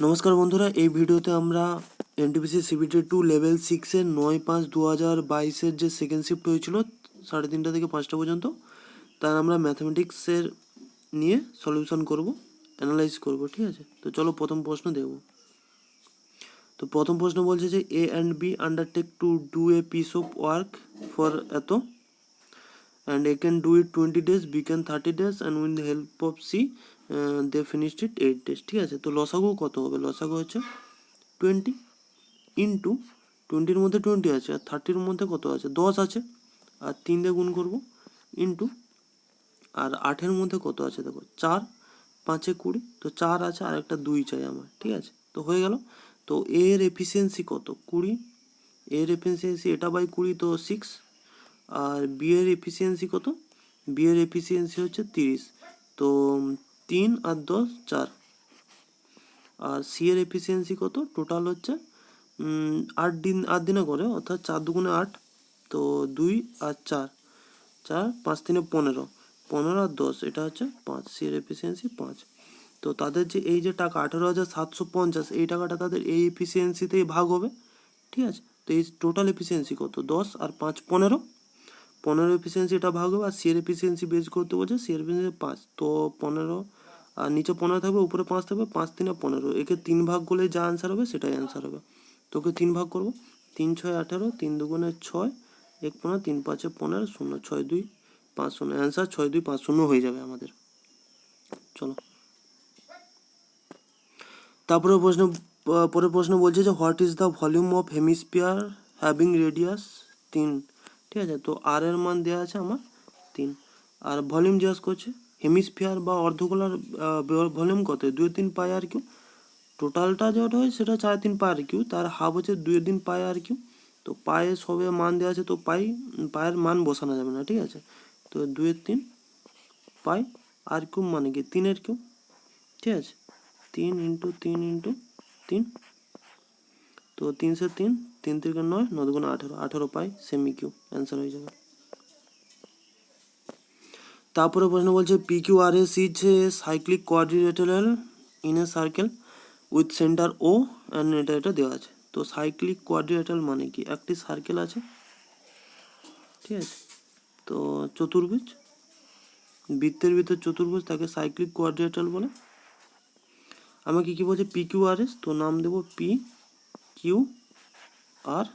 নমস্কার বন্ধুরা, এই ভিডিওতে আমরা এনটিপিসি সিবিটি 2 লেভেল 6-এর 9/5/2022-এর যে সেকেন্ড শিফট হয়েছিল 3:30 থেকে 5টা পর্যন্ত, তার আমরা ম্যাথামেটিক্সের নিয়ে সলিউশন করব, অ্যানালাইজ করব। ঠিক আছে, তো চলো প্রথম প্রশ্ন দেখব। তো প্রথম প্রশ্ন বলছে যে A and B undertake to do a piece of work for এত, and A can do it 20 days, B can 30 days, and with the help of C they finished it 8 days. ঠিক আছে, তো লসাগু কত হবে? লসাগু হচ্ছে 20 ইন্টু 20-র মধ্যে 20 আছে, আর 30-র মধ্যে কত আছে? 10 আছে, আর 3 দিয়ে গুণ করবো, ইন্টু আর 8-এর মধ্যে কত আছে দেখো, 4, 5-এ 20, তো 4 আছে, আর একটা 2 চাই আমার। ঠিক আছে, তো হয়ে গেল। তো এর এফিসিয়েন্সি কত? 20, এর এফিসিয়েন্সি এটা বাই 20, তো 6। আর বি এর এফিসিয়েন্সি কত? বি এর এফিসিয়েন্সি হচ্ছে 30, তো 3 আর 10 4। আর সি এর এফিসিয়েন্সি কত? টোটাল হচ্ছে 8 দিনে করে, অর্থাৎ 4 দুগুণে 8, তো 2 আর 4, 4 5 3 15, 15 আর 10, এটা হচ্ছে 5। সি এর এফিসিয়েন্সি 5। তো তাদের যে এই যে টাকা 18,750, এই টাকাটা তাদের এই এফিসিয়েন্সিতেই ভাগ হবে। ঠিক আছে, তো এই টোটাল এফিসিয়েন্সি কত? 10 আর 5 15, 15 এফিসিয়েন্সি এটা ভাগ হবে। আর সি এর এফিসিয়েন্সি বের করতে বলছে, সি এর এফিসিয়েন্সি 5, তো 15, আর নিচে 15 থাকবে, উপরে 5 থাকবে, 5 3 15, একে 3 ভাগ করলে যা অ্যান্সার হবে সেটাই অ্যান্সার হবে। তোকে 3 ভাগ করবো, 3 6 18, 3 দুগুণে 6, 1 15, 3 5 15, 0 6 2 5 0, অ্যান্সার 6 2 5 0 হয়ে যাবে আমাদের। চলো তারপরে পরের প্রশ্ন বলছে যে what is the volume of hemisphere having radius 3। ঠিক আছে, তো আর এর মান দেওয়া আছে আমার 3, আর ভলিউম জিজ্ঞাসা করছে। হেমিস্ফিয়ার বা অর্ধগোলার ভলিউম কত? 2/3 পাই আর কিউ। টোটালটা যেটা হয় সেটা 4/3 পাই আর কিউ, তার হাফ হচ্ছে 2/3 পাই আর কিউ। তো পায়ে সবে মান দেওয়া আছে, তো পায়ের মান বসানো যাবে না। ঠিক আছে, তো 2/3 পাই আর কিউব মানে কি 3-এর কিউব। ঠিক আছে, 3 ইন্টু 3 ইন্টু 3, তো 3 से 3, 3 3 9, 9 2 18, 18 পাই সেমি কিউব, অ্যান্সার হয়ে যাবে। তারপরে প্রশ্ন বলছে P Q R S is a cyclic quadrilateral in a circle with centre O and এটা দেওয়া আছে। তো সাইক্লিক কোয়াড্রিলেটারাল মানে কি? একটি সার্কেল আছে, ঠিক আছে, তো চতুর্ভুজ, বৃত্তের ভিতর চতুর্ভুজ, তাকে সাইক্লিক কোয়াড্রিলেটারাল বলে। আমাকে কি বলছে? পি কিউ আর এস, তো নাম দেবো পি কিউ আর,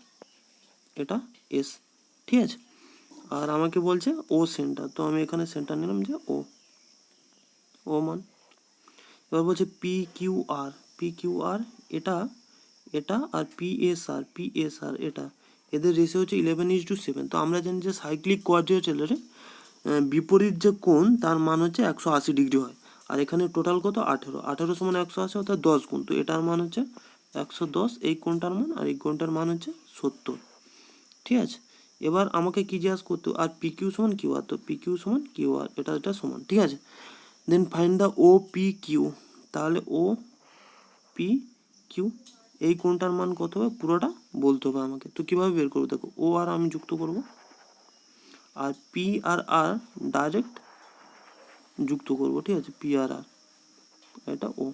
এটা এস। ঠিক আছে, আর আমাকে বলছে ও সেন্টার, তো আমি এখানে সেন্টার নিলাম যে ও মান। এবার বলছে পি কিউ আর, পি কিউ আর এটা এটা আর পি এস আর এটা, এদের রেশিও হচ্ছে 11:7। তো আমরা জানি যে সাইক্লিক কোয়াড্রিলেটারালে বিপরীত যে কোণ তার মান হচ্ছে 180 ডিগ্রি হয়। আর এখানে টোটাল কত? 18, 18 সমান 180, অর্থাৎ 10 গুণ, তো এটার মান হচ্ছে 110, এই কোণটার মান, আর এই কোণটার মান হচ্ছে 70। ঠিক আছে, এবার আমাকে কি জিজ্ঞাসা করতে? আর পি কিউ সমান কিউ আর, তো পি কিউ সমান কিউ আর, এটা সমান। ঠিক আছে, then find the O P Q, তাহলে ও পি কিউ এই কোণটার মান কত হবে পুরোটা বলতে হবে আমাকে। তো কীভাবে বের করবো? দেখো, ও আর আমি যুক্ত করব, আর পি আর আর ডাইরেক্ট যুক্ত করব। ঠিক আছে, পি আর আর, এটা ও।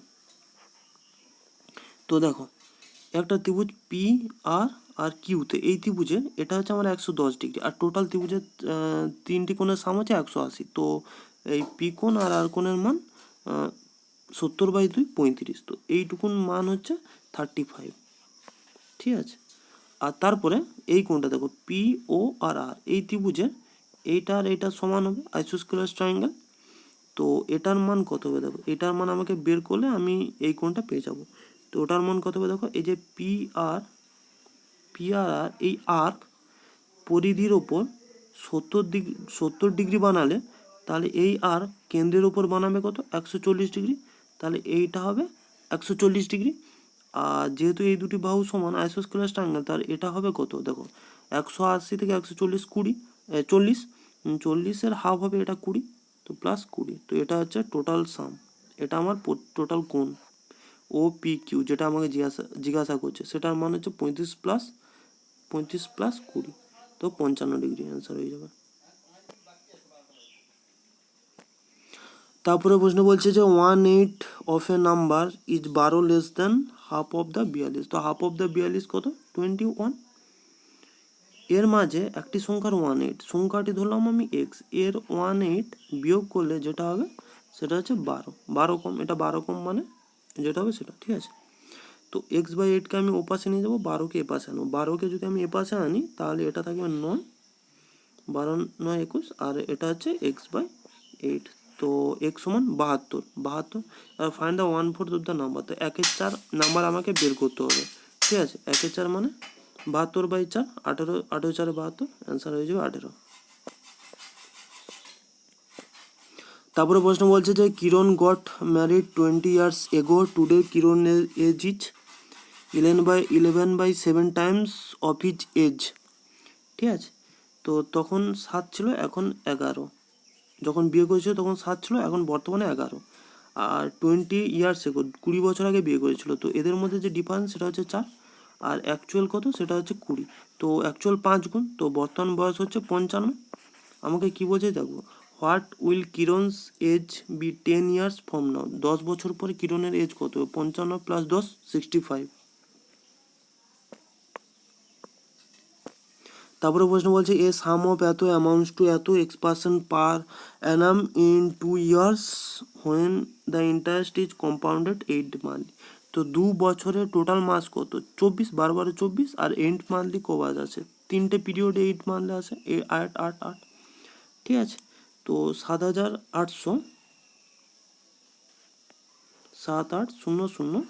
তো দেখো, একটা ত্রিভুজ পি আর আর কিউতে, এই ত্রিভুজে এটা হচ্ছে আমার 110 ডিগ্রি, আর টোটাল ত্রিভুজের 3টি কোণের সাম হচ্ছে 180। তো এই পি কোণ আর আর কোণের মান 70/2 35, তো এইটুকুন মান হচ্ছে 35। ঠিক আছে, আর তারপরে এই কোণটা দেখো, পি ও আর আর, এই ত্রিভুজের এইটা আর এইটা সমান হবে, আইসোস্কেলার ট্রায়াঙ্গেল। তো এটার মান কত হবে? দেখো, এটার মান আমাকে বের করলে আমি এই কোণটা পেয়ে যাব। তো ওটার মান কত হবে? দেখো, এই যে পি আর আর এই আর্ক পরিধির ওপর 70 ডিগ্রি বানালে, তাহলে এই আর কেন্দ্রের ওপর বানাবে কত? 140 ডিগ্রি, তাহলে এইটা হবে 140 ডিগ্রি। আর যেহেতু এই দুটি বাহু সমান আইসোস্কেলার ট্রায়াঙ্গেল, তার এটা হবে কত? দেখো, 180 থেকে 140 40, 40-এর হাফ হবে এটা 20, তো প্লাস 20, তো এটা হচ্ছে টোটাল সাম, এটা আমার টোটাল কোণ ও পি কিউ, যেটা আমাকে জিজ্ঞাসা করছে, সেটার মান হচ্ছে 35 প্লাস 20, তো 55 ডিগ্রি, অ্যান্সার হয়ে যাবে। তারপরে প্রশ্ন বলছে যে 1/8 of A number is 12 less than half of the 42। তো হাফ অফ দ্য 42 কত? 21। এর মাঝে একটি সংখ্যার 1/8, সংখ্যাটি ধরলাম আমি এক্স, এর 1/8 বিয়োগ করলে যেটা হবে সেটা হচ্ছে 12 কম, এটা 12 কম মানে যেটা হবে সেটা, ঠিক আছে। তো x/8কে আমি ওপাশে নিয়ে যাবো, 12কে এপাশে আনবো। 12কে যদি আমি এপাশে আনি তাহলে এটা থাকবে 9, 12 9 21, আর এটা হচ্ছে x/8। তো x সমান 72। আর find the 1/4 of the number. তো 1/4 নাম্বার আমাকে বের করতে হবে, ঠিক আছে। 1/4 মানে 72/4, 18, 18 4 72, অ্যান্সার হয়ে যাবে 18। তারপরে প্রশ্ন বলছে যে Kiran got married 20 years ago, today Kiran age is 11/7 times of his age, ঠিক আছে। তো তখন 7 ছিল, এখন 11। যখন বিয়ে করেছিল তখন 7 ছিল, এখন বর্তমানে 11। আর 20 years ago 20 বছর আগে বিয়ে করেছিল। তো এদের মধ্যে যে ডিফারেন্স সেটা হচ্ছে 4, আর অ্যাকচুয়াল কত সেটা হচ্ছে 20। তো অ্যাকচুয়াল 5 গুণ, তো বর্তমান বয়স হচ্ছে 55। আমাকে কি বলছে দেখো, what will Kiran's age be 10 years from now. 10 বছর পরে কিরণের এজ কত? 55 প্লাস 10 65। তারপরে প্রশ্ন বলছে এ সাম অফ এত অ্যামাউন্টস টু এত x% per Anam in 2 years when the interest is compounded 8 monthly. তো 2 বছরের টোটাল মাস কত? 24, 12 24, আর 8 মান্থলি কবার আছে? 3টে পিরিয়ডে 8 মান্থলি আছে, 8 8 8, ঠিক আছে। তো 7800 7800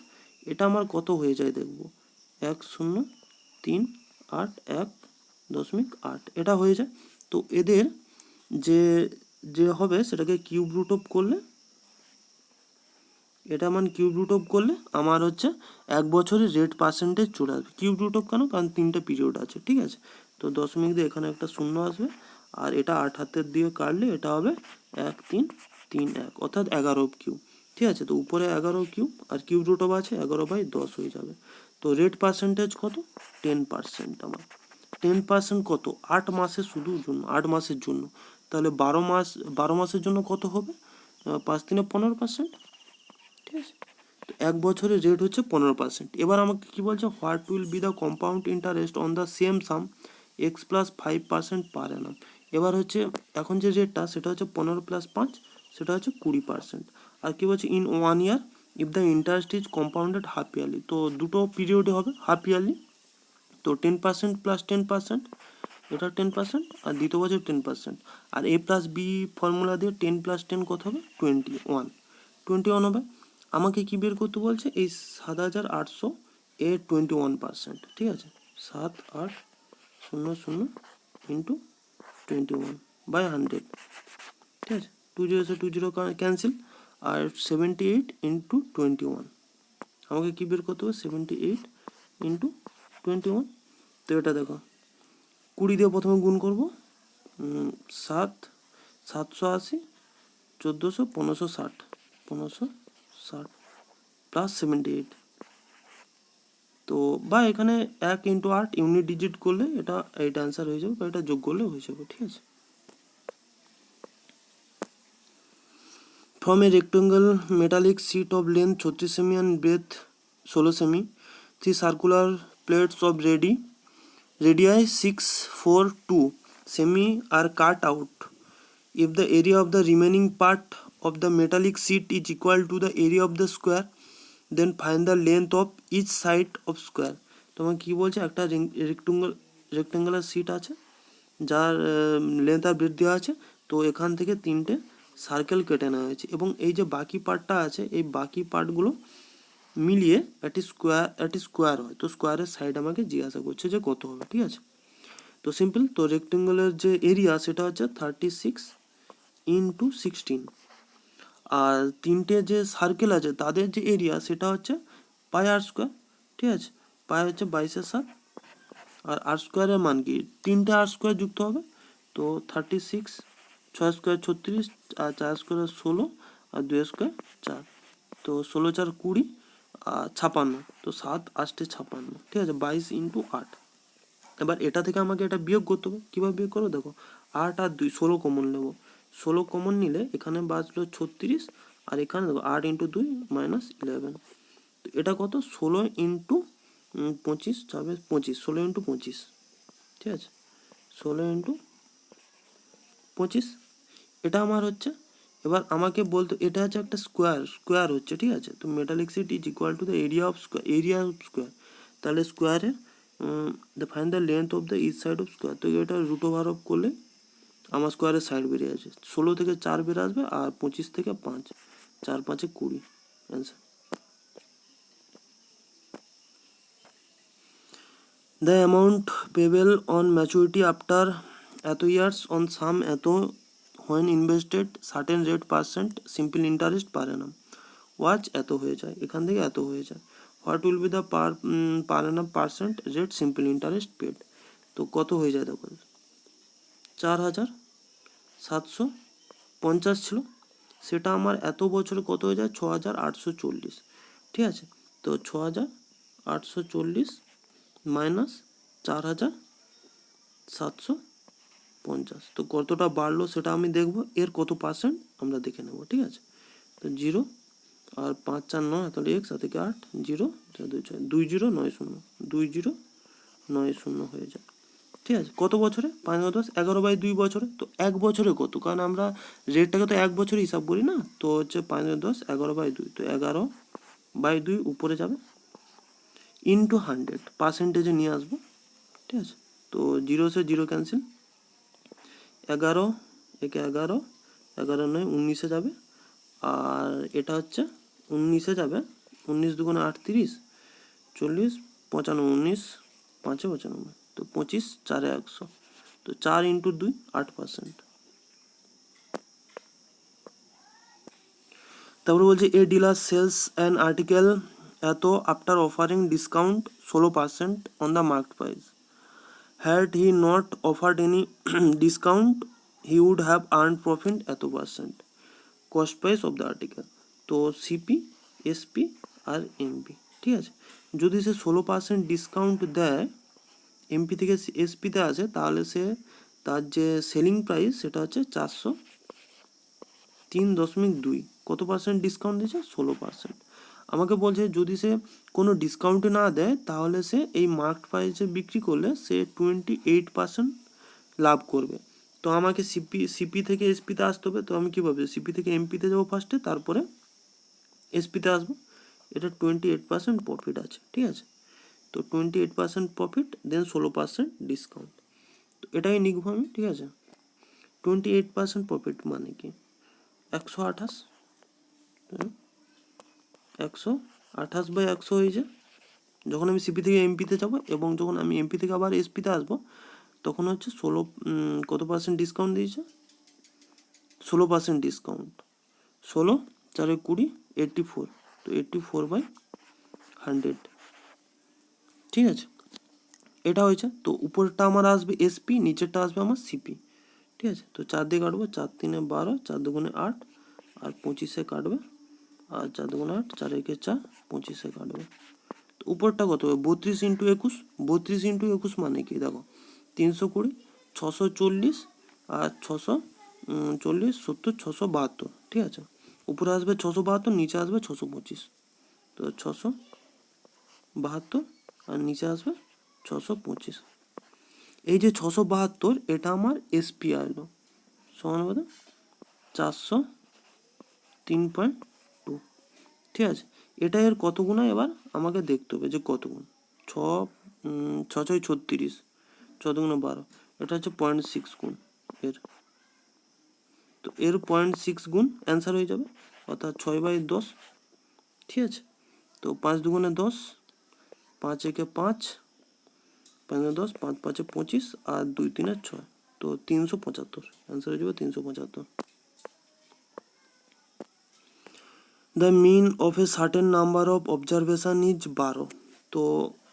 এটা আমার কত হয়ে যায় দেখবো, 10381.8 এটা হয়ে যায়। তো এদের যে যে হবে সেটাকে কিউব রুট অফ করলে, এটা মান কিউব রুট অফ করলে আমার হচ্ছে 1 বছরের রেট পার্সেন্টেজ চলে আসবে। কিউব রুট অফ কেন? কারণ 3টে পিরিয়ড আছে, ঠিক আছে। তো দশমিক দিয়ে এখানে একটা শূন্য আসবে, আর এটা 8 হাতের দিয়ে কাটলে এটা হবে 1331, অর্থাৎ 11 কিউব, ঠিক আছে। তো উপরে 11 কিউব আর কিউব রুট অফ আছে 11/10 হয়ে যাবে। তো রেট পার্সেন্টেজ কত? 10% আমার। 10% কত? 8 মাসের শুধু জন্য, 8 মাসের জন্য। তাহলে 12 মাসের জন্য কত হবে? 5 3 15%, ঠিক আছে। তো 1 বছরের রেট হচ্ছে 15%। এবার আমাকে কি বলছে, what will be the compound interest on the same some x plus 5% পার অ্যানাম। এবার হচ্ছে এখন যে রেটটা সেটা হচ্ছে 15 + 5, সেটা হচ্ছে 20%। আর কি বলছে in 1 year if the interest is compounded half yearly. তো দুটো পিরিয়ডে হবে হাফ ইয়ারলি। তো 10% + 10%, এটা 10%, আর দ্বিতীয় বছর 10%। আর a প্লাস বি ফর্মুলা দিয়ে 10 + 10 কত হবে? 21 হবে। আমাকে কি বের করতে বলছে? এই 7800 এর 21%, ঠিক আছে। 7800 ইন্টু 21/100, ঠিক আছে। 2 0 ক্যান্সেল, আর 78 ইন্টু 21 আমাকে কি বের করতে হবে? 78 ইন্টু 21। তো এটা দেখো 20 দিয়ে প্রথমে গুণ করবো, 7 780 1400 1560 1560 প্লাস 78। তো বা এখানে 1 × 8 ইউনিট ডিজিট করলে এটা অ্যান্সার হয়ে যাবে, বা এটা যোগ করলে হয়ে যাবে, ঠিক আছে। From a rectangle metallic sheet of length 36 সেমি অ্যান্ড ব্রেথ 16 সেমি, 3 circular plates of radii 6 4 2 semi are cut out. If the area of the remaining part of the metallic sheet is equal to the area of the square, then find the length of each side of square. তোমার কি বলছে, একটা rectangular seat আছে যার length আর breadth দেওয়া আছে। তো এখান থেকে 3টে সার্কেল কেটে নেওয়া হয়েছে, এবং এই যে বাকি পার্টটা আছে এই বাকি পার্টগুলো মিলিয়ে একটি স্কোয়ার হয়। তো স্কোয়ারের সাইড আমাকে জিজ্ঞাসা করছে যে কত হবে, ঠিক আছে। তো সিম্পল, তো রেক্টেঙ্গুলার যে এরিয়া সেটা হচ্ছে 36 × 16, আর 3টে যে সার্কেল আছে তাদের যে এরিয়া সেটা হচ্ছে πr², ঠিক আছে। পাই হচ্ছে 22/7, আর r² মান কি? 3টে r² যুক্ত হবে। তো 36, 6² 36, আর 4² 16, আর 2² 4। তো 16 4 20, আর 56। তো 7 8 56, ঠিক আছে। 22 × 8। এবার এটা থেকে আমাকে এটা বিয়োগ করতে হবে। কীভাবে বিয়োগ করবো দেখো, 8 আর 2 16 কমন নেবো, 16 কমন নিলে এখানে বাঁচলো 36, আর এখানে দেখো 8 ইন্টু 2 মাইনাস 11। তো এটা কত? 16 ইন্টু 25 যাবে 25, 16 ইন্টু 25, ঠিক আছে, 16 ইন্টু 25। এটা আমার হচ্ছে। এবার আমাকে বলতো এটা হচ্ছে একটা স্কোয়ার হচ্ছে, ঠিক আছে। তো metallic sheet is equal to the area of square. তাহলে স্কোয়ারে the find the length of the each side of square. তো এটা রুট ওভার অফ করলে আমার স্কোয়ারের সাইড বেরিয়ে আসে, 16 থেকে 4 বেরিয়ে আসবে, আর 25 থেকে 5, 4 5 20 answer. The amount payable on maturity after এত ইয়ার্স অন সাম এত when invested certain rate percent simple interest per annum ওয়াচ এত হয়ে যায়, এখান থেকে এত হয়ে যায়। What will be the per annum percent rate simple interest paid. তো কত হয়ে যায় দেখো, 4750 ছিল, সেটা আমার এত বছরে কত হয়ে যায় 6840, ঠিক আছে। তো 6840 মাইনাস 4750, তো কতটা বাড়লো সেটা আমি দেখবো, এর কত পার্সেন্ট আমরা দেখে নেবো, ঠিক আছে। তো 0 আর 5 4 9, তাহলে x আর থেকে 8, 0 2 6 2090, 2090 হয়ে যায়, ঠিক আছে। কত বছরে? 5 10 11/2 বছরে। তো 1 বছরে কত? কারণ আমরা রেটটাকে তো 1 বছরে হিসাব করি না, তো হচ্ছে 5 10 11/2, তো 11/2 উপরে যাবে ইন্টু 100 পার্সেন্টেজে নিয়ে আসবো, ঠিক আছে। তো 0 से 0 ক্যান্সেল, 11 একে 11, 11 9 19-এ যাবে, আর এটা হচ্ছে 19-এ যাবে, 19 দুগুণে 38, 40 95, 19 5 95, তো 25 4 100, তো 4 ইন্টু 2 8%। তারপরে বলছে a dealer sells an article এত after offering discount 16% on the market price. Had he not offered any discount he would have earn profit এত percent cost price of the article. তো সিপি, এসপি আর MP, ঠিক আছে। যদি সে 16% discount দেয়, MP থেকে এসপিতে আসে, তাহলে সে তার যে সেলিং প্রাইস সেটা হচ্ছে 403.2, কত পার্সেন্ট ডিসকাউন্ট দিয়েছে? 16%। আমাকে বলছে যদি সে কোনো ডিসকাউন্ট না দেয় তাহলে সে এই মার্কেট প্রাইসে বিক্রি করলে সে 28% লাভ করবে। তো আমাকে সিপি থেকে এসপিতে আসতে হবে, তো আমি কীভাবে সিপি থেকে এমপিতে যাবো ফার্স্টে, তারপরে এসপিতে আসবো। এটা 28% প্রফিট আছে, ঠিক আছে। তো 28% প্রফিট, দেন 16% ডিসকাউন্ট, তো এটাই লিখবো আমি, ঠিক আছে। 28% প্রফিট মানে কি 128, 128/100 হয়ে যায় যখন আমি সিপি থেকে এমপিতে যাবো, এবং যখন আমি এমপি থেকে আবার এসপিতে আসবো তখন হচ্ছে কত পার্সেন্ট ডিসকাউন্ট দিয়েছে? 16% ডিসকাউন্ট, 16 4 20 84, তো 84/100, ঠিক আছে। এটা হয়েছে। তো উপরটা আমার আসবে এসপি, নিচেরটা আসবে আমার সিপি, ঠিক আছে। তো 4 দিয়ে কাটবো, 4 3 12, 4 2 8, আর 25-এ কাটবে, আর 4 2 8, 4 1 4, 25-এ কাটবে। তো উপরটা কত হবে? 32 ইন্টু 21, 32 ইন্টু 21 মানে কি দেখো 320, 640, আর 640 70 672, ঠিক আছে। উপরে আসবে 672, নিচে আসবে 625, তো 672, আর নিচে আসবে 625। এই যে 672 এটা আমার এসপি আসলো, সমান কত? 403.2, ঠিক আছে। এটা এর কত গুণ এবার আমাকে দেখতে হবে যে কত গুণ। 6 6 6 36, 6 2 12, এটা হচ্ছে 0.6 গুণ এর, তো এর 0.6 গুণ অ্যান্সার হয়ে যাবে, অর্থাৎ 6/10, ঠিক আছে। তো 5 2 10, 5 1 5, 5 10, 5 5 25, আর 2 3 6, তো 375, অ্যান্সার হয়ে যাবে 375। The mean of a certain number of observation is 12। তো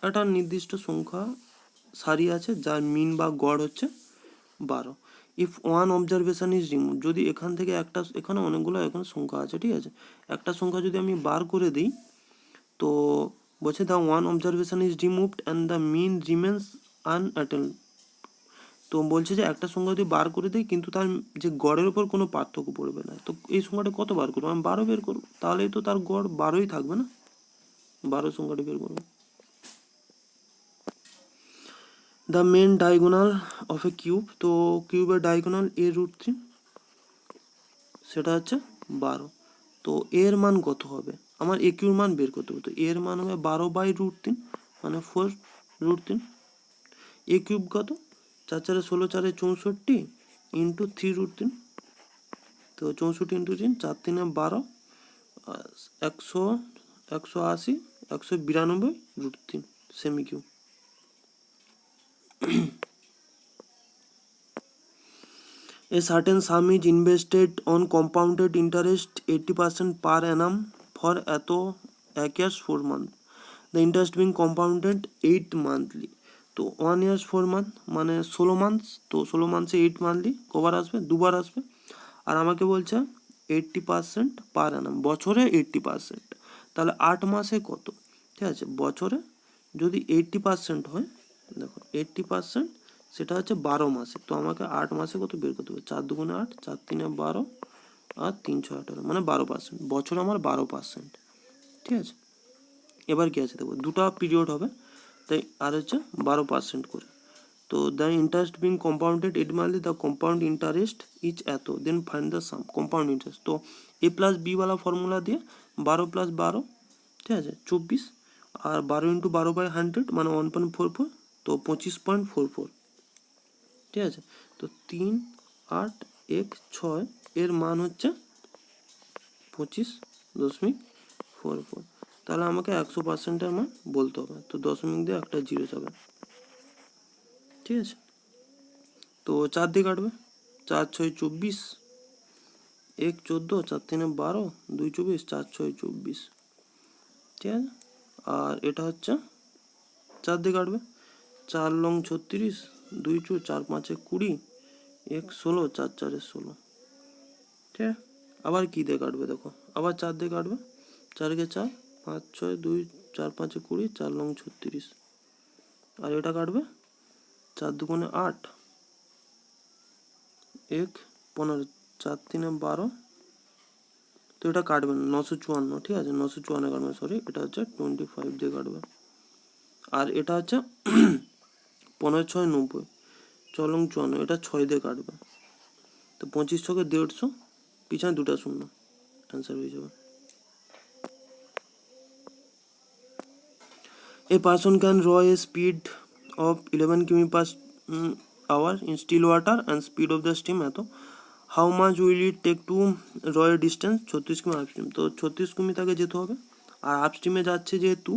একটা নির্দিষ্ট সংখ্যা সারি আছে যার মিন বা গড় হচ্ছে 12। If one observation is remove, যদি এখান থেকে একটা, এখানে অনেকগুলো এখানে সংখ্যা আছে, ঠিক আছে, একটা সংখ্যা যদি আমি বার করে দিই, তো বলছে the one observation is removed and the mean remains unattended. তো বলছে যে একটা সংখ্যা যদি বার করে দিই কিন্তু তার যে গড়ের উপর কোনো পার্থক্য পড়বে না, তো এই সংখ্যাটা কত বার করবো? আমি 12 বের করবো, তাহলেই তো তার গড় 12ই থাকবে না, 12 সংখ্যাটা বের করবো। The main diagonal of a cube, তো কিউবের ডায়াগোনাল a√3, সেটা হচ্ছে 12। তো এর মান কত হবে? আমার এ কিউর মান বের করতে হবে, তো এর মান হবে 12/√3 মানে 4√3। এ কিউব কত? 4 4 16 4 64 ইন্টু 3√3, তো 64 into 3 4 3 12, 100 180 192√3 semi cube. A certain sum is invested on compounded interest 80% per annum for এক years 4 month. The interest being compounded 8 monthly. তো 1 years 4 month মানে 16 মান্থস, তো 16 মান্থসে 8 মান্থলি কবার আসবে? দুবার আসবে। আর আমাকে বলছে 80% পার annum, বছরে 80%, তাহলে 8 মাসে কত? ঠিক আছে, বছরে যদি 80% হয়, দেখো 80% সেটা হচ্ছে 12 মাসে, তো আমাকে 8 মাসে কত বের করতে হবে? 4 2 8, 4 3 12 আর 3 6 18, মানে 12%, বছরে আমার 12%। ঠিক আছে, এবার কি আছে দেখো, দুটো পিরিয়ড হবে, তাই আর হচ্ছে 12% করে। তো the interest being compounded 8 monthly, the compound interest is এত, then find the sum compound interest. তো a+b वाला ফর্মুলা দিয়ে 12 + 12, ঠিক আছে 24, আর 12 × 12/100 মানে 1.44, তো 25.44। ঠিক আছে, তো 3 8 1 6 এর মান হচ্ছে 25.44। তাহলে আমাকে 100%-এর মান বলতে হবে, তো দশমিক দিয়ে একটা 0 যাবে। ঠিক আছে, তো 4 দিয়ে কাটবে, 4 6 24, 1 14, 4 3 12, 2 24, 4 6 24। ঠিক আছে, আর এটা হচ্ছে 4 দিয়ে কাটবে, 4 লং 36, 2 2, 4 5 20, 1 16, 4 4 16। ঠিক আছে, আবার কি দিয়ে কাটবে দেখো, আবার 4 দিয়ে কাটবে, 4 কে 4, 5 6 2, 4 5 20, 4 লং 36। আর এটা কাটবে 4 2 8, 1 15, 4 3 12, তো এটা কাটবে না, 954। ঠিক আছে, 954 কাটবে, সরি, এটা হচ্ছে 25 দিয়ে কাটবে। আর এটা হচ্ছে 15 6 90, 4 লং 54, এটা 6 দিয়ে কাটবে, তো 25 ছকে 150, পিছনে দুটা শূন্য, অ্যান্সার হয়ে যাবে। A person can draw a speed of 11 km/h in still water and speed of the steam এত, how much will it take to draw a distance 36 কিমি আপস্ট্রিম। তো 36 কিমি তাকে যেতে হবে, আর আপস্ট্রিমে যাচ্ছে যেহেতু,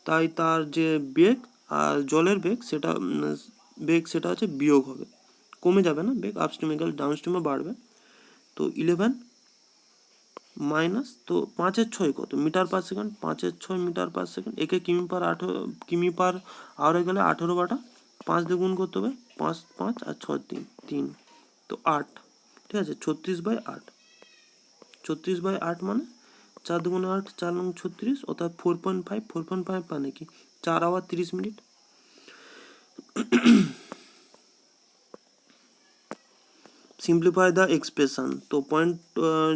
তাই তার যে বেগ আর জলের বেগ সেটা হচ্ছে বিয়োগ হবে, কমে যাবে না বেগ, আপস্ট্রিমে গেলে ডাউনস্ট্রিমে বাড়বে। তো 11 মাইনাস, তো 5 6 কত? Metre per second, 5 6 metre per second, একে কিমি পার আওয়ারে গেলে 18/, 5 দিয়ে গুণ করতে হবে, 5 5 আর 6 3 3, তো 8। ঠিক আছে, 36/8, 36/8 মানে 4 2 8, 4 লং 36, অর্থাৎ 4.5, 4.5 মানে কি 4 hour 30 minute. Simplify the expression, তো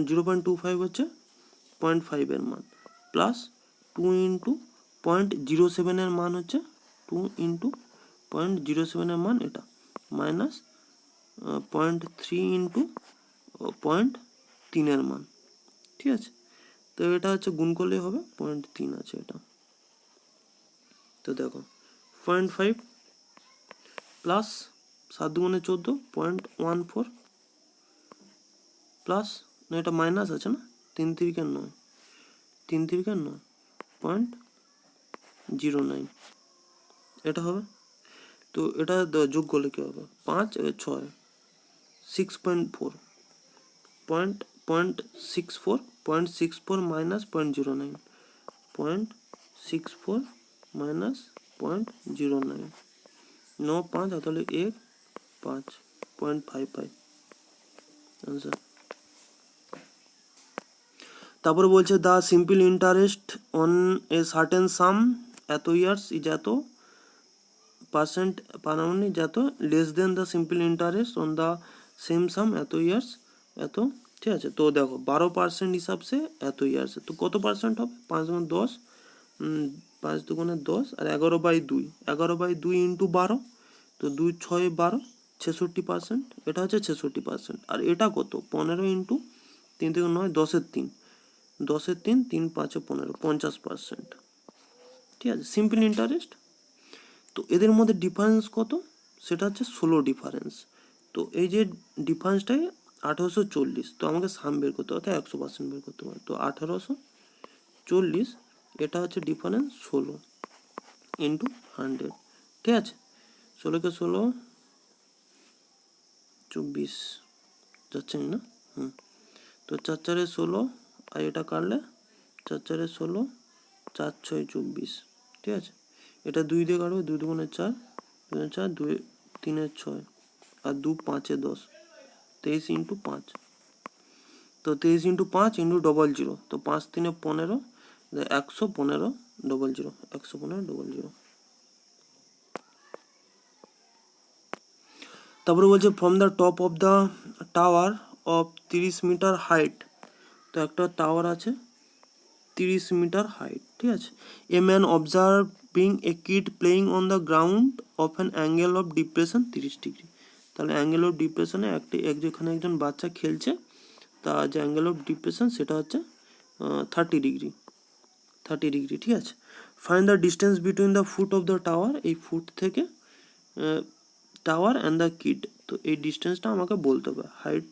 0.25 হচ্ছে 0.5 এর মান, প্লাস 2 ইন্টু 0.07 এর মান হচ্ছে 2 ইন্টু 0.07 এর মান এটা, মাইনাস 0.3 ইন্টু 0.3 এর মান। ঠিক আছে, তো এটা হচ্ছে গুণ করলেই হবে, 0.3 আছে এটা। তো দেখো 0.5 প্লাস 7 2 14, 0.14, প্লাস, না এটা মাইনাস আছে না, 3 3 9, 3 3 9, 0.09 এটা হবে। তো এটা যোগ করলে কি হবে, 5 6 6.4, 0.64, 0.64 মাইনাস 0.09, 0.64 মাইনাস 0.09, 9 5, তাহলে 1 5, 0.55 আনসার। তারপরে বলছে the simple interest on a certain sum এত ইয়ার্স ইজ এত পার্সেন্ট পারামানি যত less than the simple interest on the same sum এত ইয়ার্স এত, ঠিক আছে। তো দেখো 12% হিসাব সে এত ইয়ার্স, তো কত পার্সেন্ট হবে, 5×10, 5×2 = 10 আর 11/2, 11/2 ইন্টু 12, তো 2×6 = 12, 66%, এটা হচ্ছে 66%। আর এটা কত, 15 ইন্টু 3×9, 10×3, 10×3, 3×5=15, 50%, ঠিক আছে, সিম্পল ইন্টারেস্ট। তো এদের মধ্যে ডিফারেন্স কত, সেটা হচ্ছে 16 ডিফারেন্স। তো এই যে ডিফারেন্সটাই 1840, তো আমাকে সাম বের করতে অর্থাৎ 100% বের করতে হবে। তো 1840 এটা হচ্ছে ডিফারেন্স 16 ইন্টু 100, ঠিক আছে। 16 × 16 24 যাচ্ছে না, তো 4×4 = 16, আর এটা কাটলে 4×4 = 16, 4×6 = 24, ঠিক আছে। এটা 2 দিয়ে কাটবে, 2×2 = 4, 2×4, 2×3 = 6, আর 2×5 = 10, 23 ইন্টু 5, তো 23 ইন্টু 5 ইন্টু 00, তো 5×3 = 15, 115 00, 115 00। তারপরে বলছে from the top of the tower of 30 metre height, তো একটা টাওয়ার আছে 30 মিটার হাইট, ঠিক আছে। A man observing a kid playing on the ground of an angle of depression 30 degree, তাহলে অ্যাঙ্গেল অফ ডিপ্রেশনে যেখানে একজন বাচ্চা খেলছে, তার যে অ্যাঙ্গেল অফ ডিপ্রেশন সেটা হচ্ছে 30 ডিগ্রি, 30 ডিগ্রি, ঠিক আছে। Find the distance between the foot of the tower, এই ফুট থেকে টাওয়ার অ্যান্ড দ্য কিড, তো এই ডিস্টেন্সটা আমাকে বলতে হবে। Height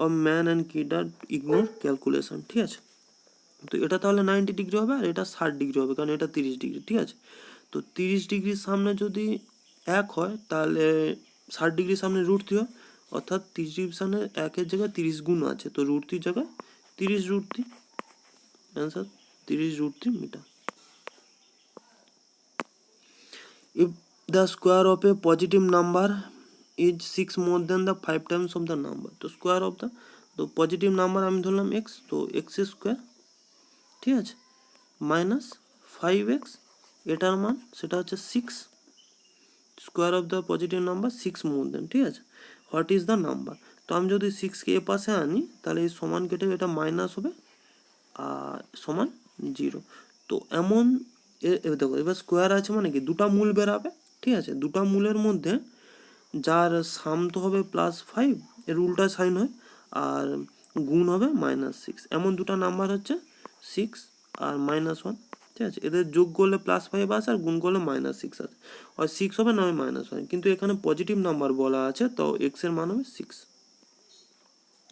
of man and kid are ignore calculation, ঠিক আছে। তো এটা তাহলে 90 ডিগ্রি হবে, আর এটা 60 ডিগ্রি হবে, কারণ এটা 30 ডিগ্রি, ঠিক আছে। তো 30 ডিগ্রির সামনে যদি 1 হয়, তাহলে 60 ডিগ্রির সামনে √3 হয়, অর্থাৎ 30 ডিগ্রির সামনে 1-এর জায়গায় 30 গুণ আছে, তো √3 জায়গায় 30 √3, answer 30 √3 metre. If the square of a positive number is 6 more than the 5 times of the number, তো স্কোয়ার অফ দ্য, তো পজিটিভ নাম্বার আমি ধরলাম x, তো x², ঠিক আছে, -5x, এটার মান সেটা হচ্ছে 6, square of the positive number 6 মোর দেন, ঠিক আছে। হোয়াট ইজ দ্য নাম্বার, তো আমি যদি 6কে এ পাশে আনি, তাহলে এই সমান কেটে এটা মাইনাস হবে আর সমান 0। তো এমন দেখো, এবার স্কোয়ার আছে মানে কি, দুটা মূল বেরাবে, ঠিক আছে। দুটা মূলের মধ্যে যার সাম তো হবে +5, এর উল্টা সাইন হয়, আর গুণ হবে -6, এমন দুটা নাম্বার হচ্ছে 6 আর -1, ঠিক আছে। এদের যোগ করলে +5 আসে, আর গুণ করলে -6 আসে, হয় 6 হবে না হয় -1, কিন্তু এখানে পজিটিভ নাম্বার বলা আছে, তো x এর মান হবে 6।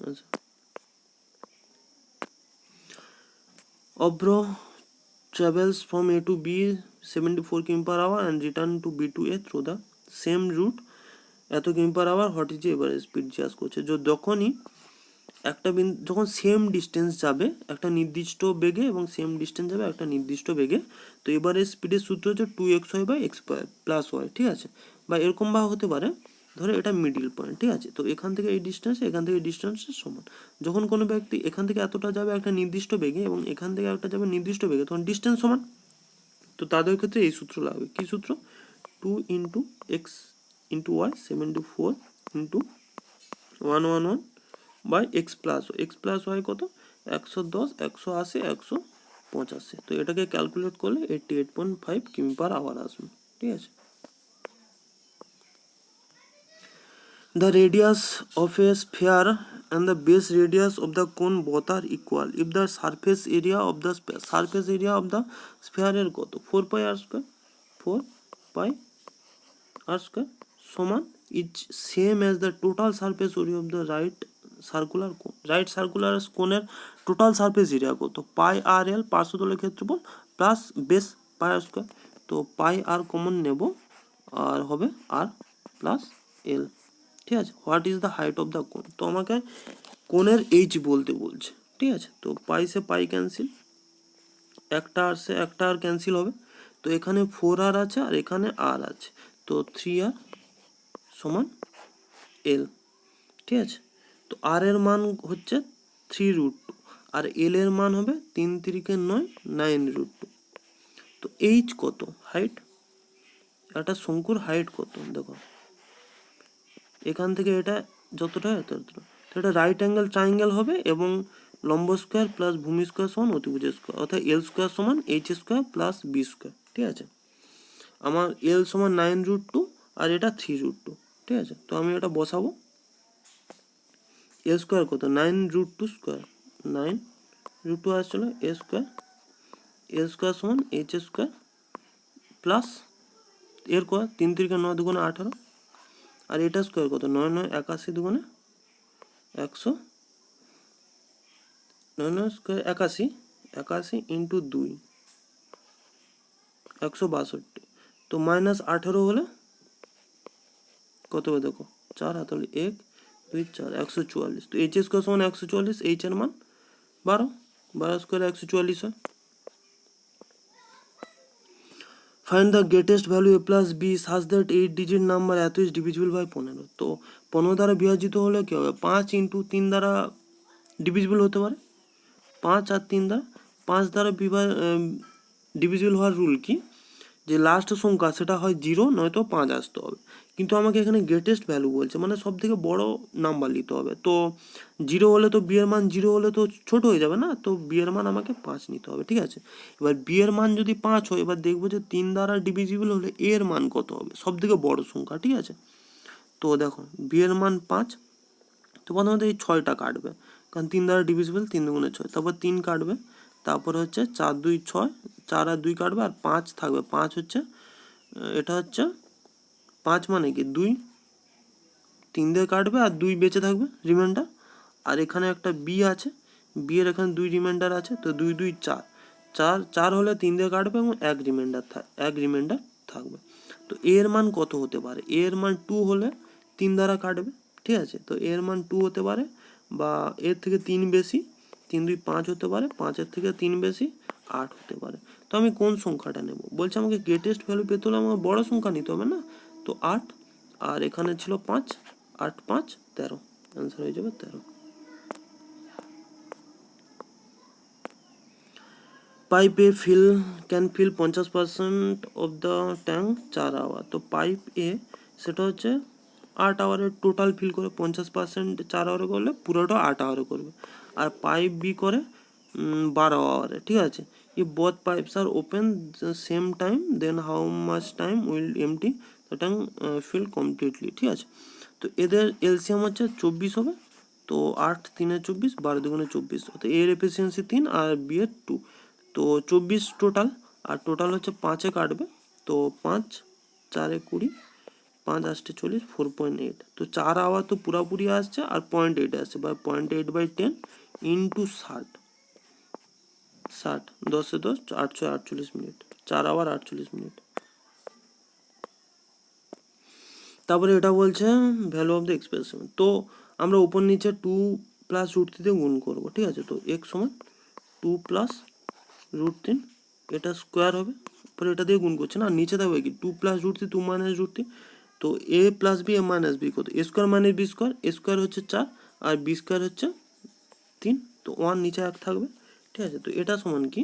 আচ্ছা, অভ্র travels from A to B 74 km/h and return to B to A through the same route এত km/h, what is average speed জিজ্ঞাসা করছে। যখনই একটা যখন সেম ডিস্টেন্স যাবে একটা নির্দিষ্ট বেগে, এবং সেম ডিস্টেন্স যাবে একটা নির্দিষ্ট বেগে, তো এভারেজ স্পিডের সূত্র হচ্ছে 2xy/x+y, ঠিক আছে। বা এরকম ভাবে হতে পারে, ধরো এটা মিডিল পয়েন্ট, ঠিক আছে। তো এখান থেকে এই ডিস্টেন্স, এখান থেকে এই ডিস্টেন্সের সমান। যখন কোনো ব্যক্তি এখান থেকে এতটা যাবে একটা নির্দিষ্ট বেগে, এবং এখান থেকে একটা যাবে নির্দিষ্ট বেগে, তখন ডিস্টেন্স সমান। তো তাদের ক্ষেত্রে এই সূত্র লাগবে, কি সূত্র, 2 × x × y 74 × 111/x+y, x+y কত, 110, 180, 185, তো এটাকে ক্যালকুলেট করলে 88.5 km/h আসবে, ঠিক আছে। The radius of a sphere and the base radius of the cone both are equal if the surface area of the sphere এর কত, 4πr², 4πr² সমান is same as the total surface area of the right circular কোণ, right circular কোণের total surface area কত, πr/l, পার্শ্বতলের ক্ষেত্রফল, plus base πr², তো πr common নেব, আর হবে r + l, ঠিক আছে। What is the height of the কোণ, তো আমাকে কোণের এইচ বলতে বলছে, ঠিক আছে। তো পাই সে পাই ক্যান্সেল, একটা আর সে একটা আর ক্যান্সেল হবে, তো এখানে 4r আছে আর এখানে r আছে, তো 3r সমান l, ঠিক আছে। তো r এর মান হচ্ছে 3√2, আর l এর মান হবে 3 × 3 = 9, 9√2। তো h কত, হাইট একটা শঙ্কুর হাইট কত, দেখো এখান থেকে এটা যতটা ততটা, তো এটা রাইট অ্যাঙ্গেল ট্রাইঙ্গেল হবে এবং লম্ব স্কোয়ার প্লাস ভূমি স্কোয়ার সমান অতিভুজ স্কোয়ার, অর্থাৎ এল স্কোয়ার সমান H square plus B square. ঠিক আছে, আমার এল সমান 9√2 আর এটা 3√2। ঠিক আছে, তো আমি এটা বসাবো। এ স্কোয়ার কত, 9√2 স্কোয়ার, 9√2 আসছিল এ স্কোয়ার, এ স্কোয়ার সমান এইচ স্কোয়ার প্লাস এর স্কোয়ার 3 3 9 2 18, আর এটা স্কোয়ার কত, 9 9 81 2 100, 9 9 স্কোয়ার 81, 81 ইন্টু 2 162, তো -18 হলে কত হবে দেখো, 4 হাতে 1 2 4 144, তো এইচ স্কোয়ার সমান 144, এইচ এর মান 12, 12 স্কোয়ার 144 হয়। Find the greatest value a plus B such that 8 digit number এত ইজ ডিভিজিবল বাই 15, তো 15 দ্বারা বিভাজিত হলে কি হবে, 5 ইন্টু 3 দ্বারা ডিভিজিবল হতে পারে, 5 আর 3 দ্বারা, 5 দ্বারা ডিভিজিবল হওয়ার রুল কি, যে লাস্ট সংখ্যা সেটা হয় 0 নয়তো 5 আসতে হবে, কিন্তু আমাকে এখানে গ্রেটেস্ট ভ্যালু বলছে, মানে সব থেকে বড় নাম্বার নিতে হবে, তো 0 হলে তো বি এর মান 0 হলে তো ছোট হয়ে যাবে না, তো বি এর মান আমাকে 5 নিতে হবে। ঠিক আছে, এবার বি এর মান যদি 5 হয়, এবার দেখবো যে 3 দ্বারা ডিভিজিবল হলে এ এর মান কত হবে, সব থেকে বড় সংখ্যা। ঠিক আছে, তো দেখো বি এর মান 5, তো প্রথমত এই 6টা কাটবে, কারণ 3 দ্বারা ডিভিজিবল, 3 2 6, তারপর 3 কাটবে, তারপরে হচ্ছে 4 2 6, 4 আর 2 কাটবে, আর 5 থাকবে, 5 হচ্ছে এটা হচ্ছে 5 মানে কি 2, 3 দিয়ে কাটবে আর 2 বেঁচে থাকবে রিমাইন্ডার, আর এখানে একটা বি আছে, বি এর এখানে 2 রিমাইন্ডার আছে, তো 2 2 4, 4 4 হলে 3 দিয়ে কাটবে এবং এক রিমাইন্ডার থাকবে। তো এর মান কত হতে পারে, এর মান 2 হলে 3 দ্বারা কাটবে। ঠিক আছে, তো এর মান 2 হতে পারে, বা এর থেকে 3 বেশি, 3 2 5 হতে পারে, 5-এর থেকে 3 বেশি 8 হতে পারে। তো আমি কোন সংখ্যাটা নেব, বলছে আমাকে গ্রেটেস্ট ভ্যালু পেতে হলে আমাকে বড় সংখ্যা নিতে হবে না, তো 8, আর এখানে ছিল 5, 8 5 13, অ্যান্সার হয়ে যাবে 13। Pipe A can fill 50% of the tank 4 hour, তো পাইপ এ সেটা হচ্ছে 8 আওয়ারের টোটাল ফিল করে, 50% 4 আওয়ারে করলে পুরোটা 8 আওয়ারে করবে, আর পাইপ বি করে 12 আওয়ারে। ঠিক আছে, if both pipes are open the same time then how much time will empty the tank fill completely। ঠিক আছে, তো এদের এলসিএম হচ্ছে 24 হবে, তো 8 3 24, 12 2 24, অর্থাৎ এর এফিসিয়েন্সি 3 আর বি এর 2, তো 24 টোটাল, আর টোটাল হচ্ছে 5-এ কাটবে, তো 5 4 20, 5 8 40, 4.8, তো 4 আওয়ার তো পুরাপুরি আসছে, আর 0.8 আসছে, বা 0.8/10 ইন্টু 60, 10 এ 10 848 মিনিট, 4 আওয়ার 48 মিনিট। তারপরে এটা বলছে ভ্যালু অফ দ্য এক্সপ্রেশন, তো আমরা উপর নিচে 2 প্লাস √3 দিয়ে গুণ করবো। ঠিক আছে, তো x সমান 2 প্লাস √3, এটা স্কোয়ার হবে, পরে এটা দিয়ে গুণ করছে না, নিচে থাকবে কি 2 প্লাস √3 2 মাইনাস √3, তো a plus B A minus B কত, A square minus B square, A square হচ্ছে 4 আর বি স্কোয়ার হচ্ছে 3, তো 1 নিচে 1 থাকবে। ঠিক আছে, তো এটা সমান কি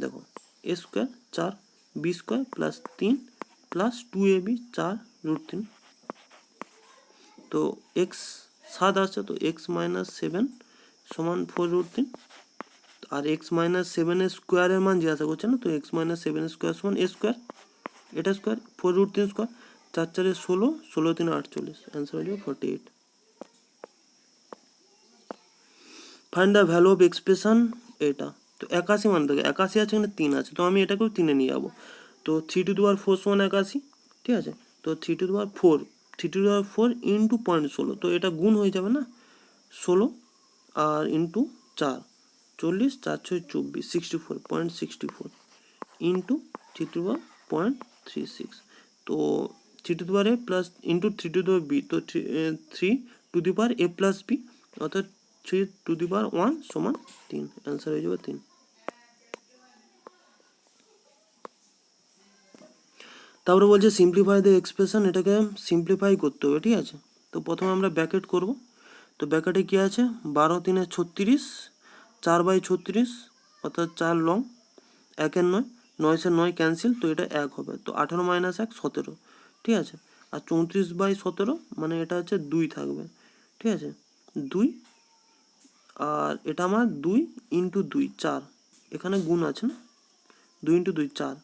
দেখো, A square 4 B square plus 3 plus 2ab 4√3, তো এক্স 7 আসছে, তো এক্স মাইনাস 7 সমান 4√3, আর এক্স মাইনাস 7-এর স্কোয়ারের মান জিজ্ঞাসা করছে না, তো এক্স মাইনাস 7-এর স্কোয়ার সমান এ স্কোয়ার, এটা স্কোয়ার 4√3 স্কোয়ার, 4 4 16, 16 3 48, অ্যান্সার হয়ে যাবে 48। Find the value of expression এটা, তো 81 মান থাকে, 81 আছে এখানে 3 আছে, তো আমি এটাকেও 3-এ নিয়ে যাবো, তো 3⁴ সমান 81। ঠিক আছে, তো 3⁴ ইন্টু 0.16, তো এটা গুণ হয়ে যাবে না, 16 আর ইন্টু 4 40, 4 6 24, 64.64 ইন্টু 3⁴.36, তো 3 প্লাস ইন্টু 3 তো 3 a প্লাস বি, অর্থাৎ 3 সমান 3, অ্যান্সার হয়ে যাবে 3। তারপরে বলছে সিম্পলিফাই দ্য এক্সপ্রেশন, এটাকে সিম্পলিফাই করতে হবে। ঠিক আছে, তো প্রথমে আমরা ব্র্যাকেট করব, তো ব্র্যাকেটে কি আছে, 12 3 36, 4/36, অর্থাৎ 4 লং 1-এর 9, 9 से 9 ক্যান্সেল, তো এটা 1 হবে, তো 18 মাইনাস 1 17, ঠিক আছে। আর 34/17 মানে এটা হচ্ছে 2 থাকবে, ঠিক আছে, 2। আর এটা আমার 2 ইন্টু 2 4, এখানে গুণ আছে না, 2 ইন্টু 2 4।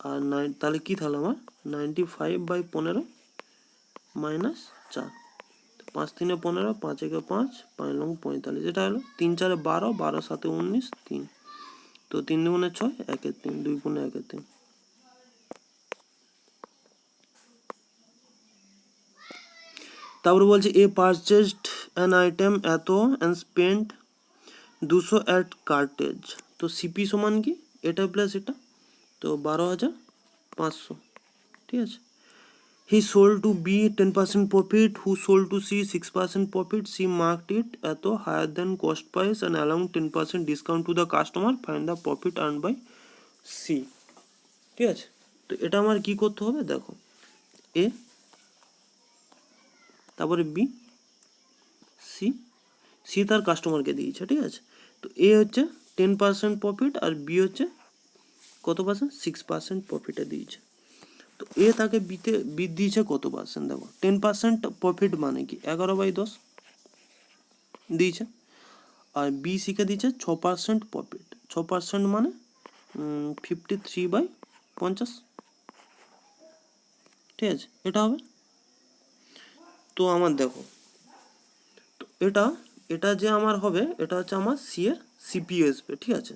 আর 9, তাহলে কী তাহলে আমার 95/15 মাইনাস 4, 5 3 15, 5 1 5, 5 9 45, এটা হলো 3 4 12, 12 7 19 3, তো 3 2 6, 1 3, 2 1 3। তারপরে বলছে এ পারচেজড অ্যান আইটেম এত অ্যান্ড স্পেন্ট 200 অ্যাট কার্টেজ, তো সিপি সমান কি এটা প্লাস এটা, তো 12,500, ঠিক আছে। He sold to B 10% profit, who sold to C 6% profit, C marked it এত higher than cost price and allowing 10% discount to the customer, find the profit earn by C, ঠিক আছে। তো এটা আমার কি করতে হবে দেখো, এ, তারপরে বি, সি, সি তার কাস্টমারকে দিয়েছে, ঠিক আছে। তো এ হচ্ছে 10% প্রফিট আর বি হচ্ছে কত পার্সেন্ট, 6% প্রফিটে দিয়েছে। তো এ তাকে বি দিয়েছে কত পার্সেন্ট, দেখো 10% প্রফিট মানে কি 11/10 দিয়েছে, আর বি সিকে দিয়েছে 6% প্রফিট, 6% মানে 53/50, ঠিক আছে, এটা হবে। তো আমার দেখো, তো এটা এটা যে আমার হবে, এটা হচ্ছে আমার সি এর সিপিএ আসবে, ঠিক আছে।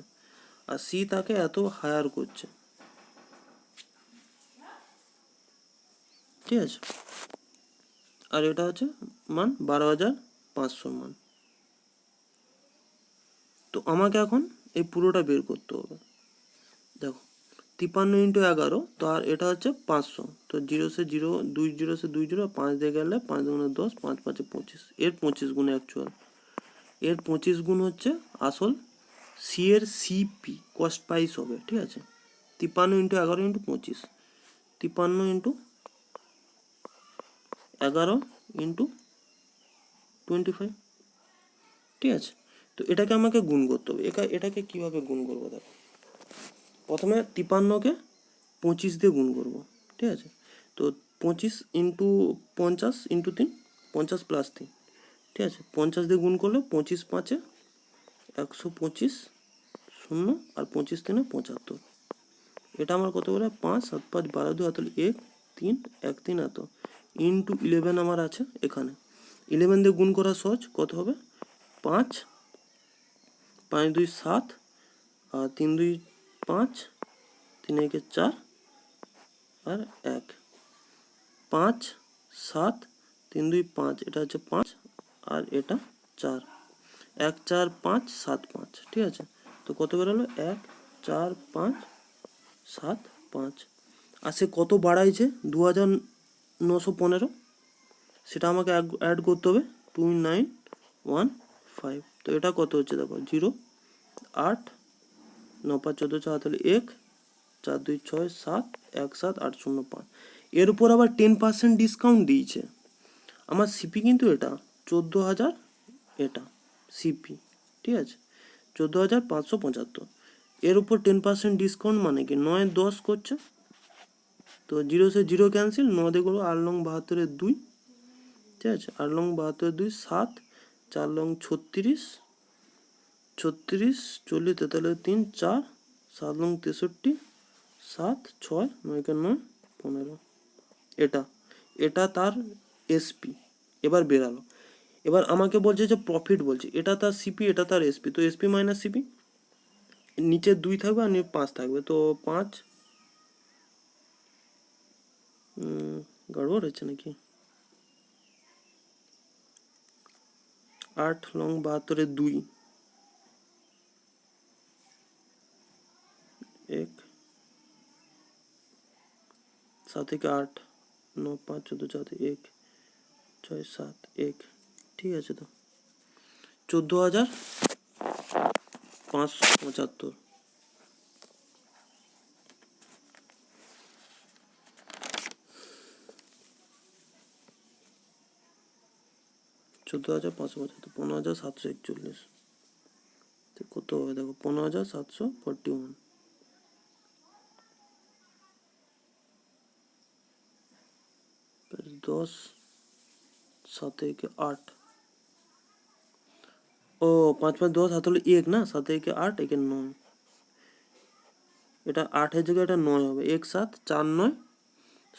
আর সি তাকে এত হায়ার করছে, ঠিক আছে। আর এটা হচ্ছে মান 12,500 মান। তো আমাকে এখন এই পুরোটা বের করতে হবে, দেখো 53 ইন্টু 11, তো আর এটা হচ্ছে 500, তো 0 সে 0, 2 0 সে 2 0, 5 দিয়ে গেলে 5 2 10, 5 5 25, এর 25 গুণ অ্যাকচুয়াল, এর 25 গুণ হচ্ছে আসল সি এর সিপি কস্ট প্রাইস হবে, ঠিক আছে। 53 ইন্টু 11 ইন্টু 25, 53 ইন্টু 11 ইন্টু 25, ঠিক আছে। তো এটাকে আমাকে গুণ করতে হবে, এটাকে কীভাবে গুণ করবো দেখো, প্রথমে 53কে 25 দিয়ে গুণ করবো, ঠিক আছে। তো 25 ইন্টু 50 ইন্টু 3, 50 প্লাস 3, ঠিক আছে, 50 দিয়ে গুণ করলে 25 5 125 0, আর 25 3 75, এটা আমার কত করে 5 7 5 12 2 হাতলে 1 3 1 3 এত ইন্টু 11 আমার আছে এখানে, 11 দিয়ে গুণ করা সহজ, কত হবে 5 5 2 7, আর 3 2 5, 3 1 4, আর 1 5 7 3 2 5, এটা হচ্ছে 5, আর এটা 4, 1 4 5 7 5, ঠিক আছে। তো কত বেরোলো 1 4 5 7 5, আর সে কত বাড়াইছে 2,915, সেটা আমাকে অ্যাড করতে হবে 2915, তো এটা কত হচ্ছে দেখো 0 8 9 5 14 4 তাহলে 1 4 2 6 7 1 7 8 0 5, এর উপর আবার 10% ডিসকাউন্ট দিয়েছে। আমার সিপি কিন্তু এটা 14,000, এটা সিপি, ঠিক আছে 14,575, এর উপর 10% ডিসকাউন্ট মানে কি 9 10 করছে, তো 0 সে 0 ক্যান্সেল, 9 দিয়ে করবো 8 লং 72 2, ঠিক আছে, 8 লং 72 2 7, 4 লং 36 36 40 43 3 4, 7 লং 63 7 6 9 9 15, এটা এটা তার এসপি এবার বেরালো। এবার আমাকে বলছে যে প্রফিট বলছে, এটা তার সিপি এটা তার এসপি, তো এসপি মাইনাস সিপি, নিচে 2 থাকবে আর 5 থাকবে, তো 5 গড়বড় হচ্ছে নাকি, 8 লং 72 2 1 7 থেকে 8 9 5 14 4 1 6 7 1, ঠিক আছে। তো 14,575, 14,575, 15,741, কত হবে দেখো 15,741, 10 7 একে 8 ও 5 5 10 হাত হলো 1 না 7 একে 8 একে 9 এটা 8 এর জায়গায় এটা 9 হবে 1 7 4 9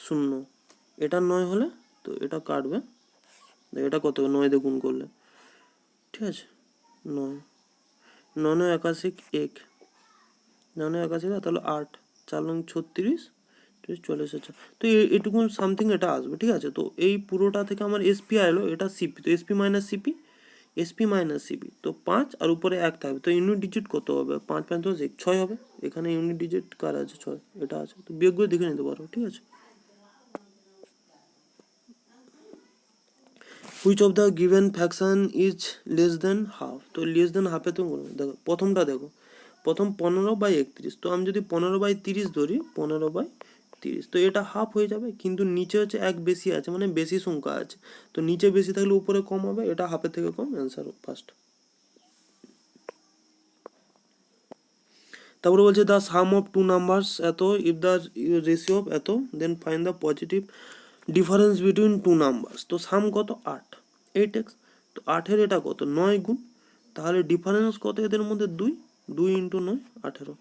0 এটা 9 হলে তো এটা কাটবে এটা কত 9 দিয়ে গুণ করলে ঠিক আছে 9 9 81 1 9 81 তাহলে 8 4 9 36 40 আছে তো এটুকু সামথিং এটা আসবে ঠিক আছে তো এই পুরোটা থেকে আমার এসপি এলো এটা সিপি তো SP minus CP SP minus CP তো 5 আর উপরে 1 থাকবে তো ইউনিট ডিজিট কত হবে 5 5 10 1 6 হবে এখানে ইউনিট ডিজিট কার আছে 6 এটা আছে তো বিয়োগ করে দেখে নিতে পারো ঠিক আছে which of the given fraction is less than half তো লেস দেন হাফে তো দেখো প্রথমটা দেখো প্রথম 15/31 তো আমি যদি 15/30 ধরি 15/30 তো এটা হাফ হয়ে যাবে কিন্তু নিচে হচ্ছে এক বেশি আছে মানে বেশি সংখ্যা আছে তো নিচে বেশি থাকলে উপরে কম হবে এটা হাফের থেকে কম অ্যান্সার ফার্স্ট তারপরে বলছে the sum of two numbers এত ইফ দ্য রেশিও অফ এত then find the positive difference between two numbers তো সাম কত 8 8x তো 8 এর এটা কত 9 গুণ তাহলে ডিফারেন্স কত এদের মধ্যে 2 2 × 9 18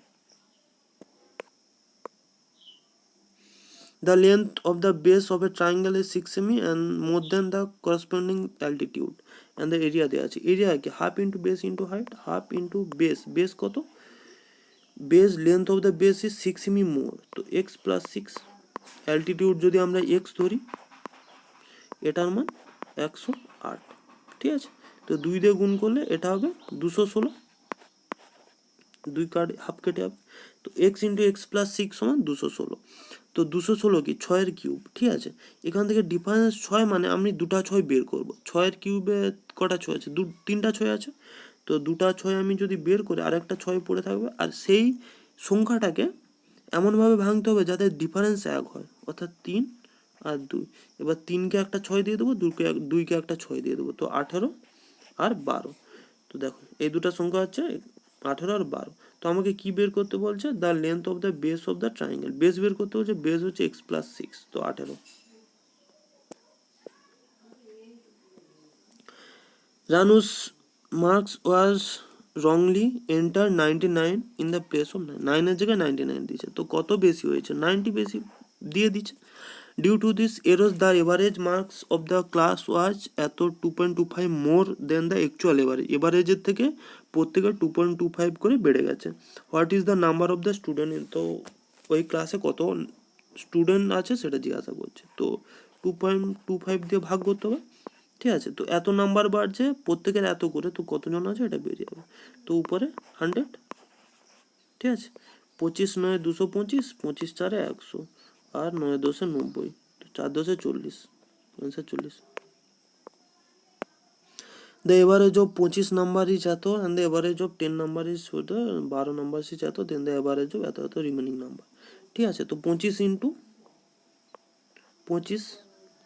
The length of the base of a triangle is 6 semi and more than the corresponding altitude and the area দেয়া আছে এরিয়া কি half into base into height half into base base কত base length of the base is 6 cm more তো x plus 6 altitude যদি আমরা x ধরি এটার মান 108 ঠিক আছে তো 2 দিয়ে গুণ করলে এটা হবে 216 2 কাট হাফ কেটে হবে তো x × x + 6 = 216 তো 216 কি 6 এর কিউব ঠিক আছে এখান থেকে ডিফারেন্স 6 মানে আমি দুটা 6 বের করব 6 এর কিউবে কটা 6 আছে তিনটা 6 আছে তো দুটা 6 আমি যদি বের করে আরেকটা 6 পড়ে থাকবে আর সেই সংখ্যাটাকে এমন ভাবে ভাঙতে হবে যাতে ডিফারেন্স এক হয় অর্থাৎ 3 আর 2 এবার 3 কে একটা 6 দিয়ে দেব 2 কে একটা 6 দিয়ে দেব তো 18 আর 12 তো দেখো এই দুটো সংখ্যা হচ্ছে 18 আর 12 তো আমাকে কি বের করতে বলছে the length of the base of the triangle base বের করতে বলছে বেস হচ্ছে x + 6 তো 18 Ranu's marks was wrongly enter 99 in the place of 9 এর জায়গায় 99 দিয়েছে তো কত বেশি হয়েছে 90 বেশি দিয়ে দিচ্ছে due to this errors the average marks of the class was এত 2.25 more than the actual average এভারেজের থেকে প্রত্যেকের 2.25 করে বেড়ে গেছে what is the number of the student তো ওই ক্লাসে কত স্টুডেন্ট আছে সেটা জিজ্ঞাসা করছে তো 2.25 দিয়ে ভাগ করতে হবে ঠিক আছে তো এত নাম্বার বাড়ছে প্রত্যেকের এত করে তো কতজন আছে এটা বেরিয়ে যাবে তো উপরে 100 ঠিক আছে 25 9 225 25 4 100 আর 9 10 90 তো 4 10 40 answer 40 the average of 25 number is eto and the average of 10 number is 12 number is eto then the average of eto remaining number ঠিক আছে তো 25 * 25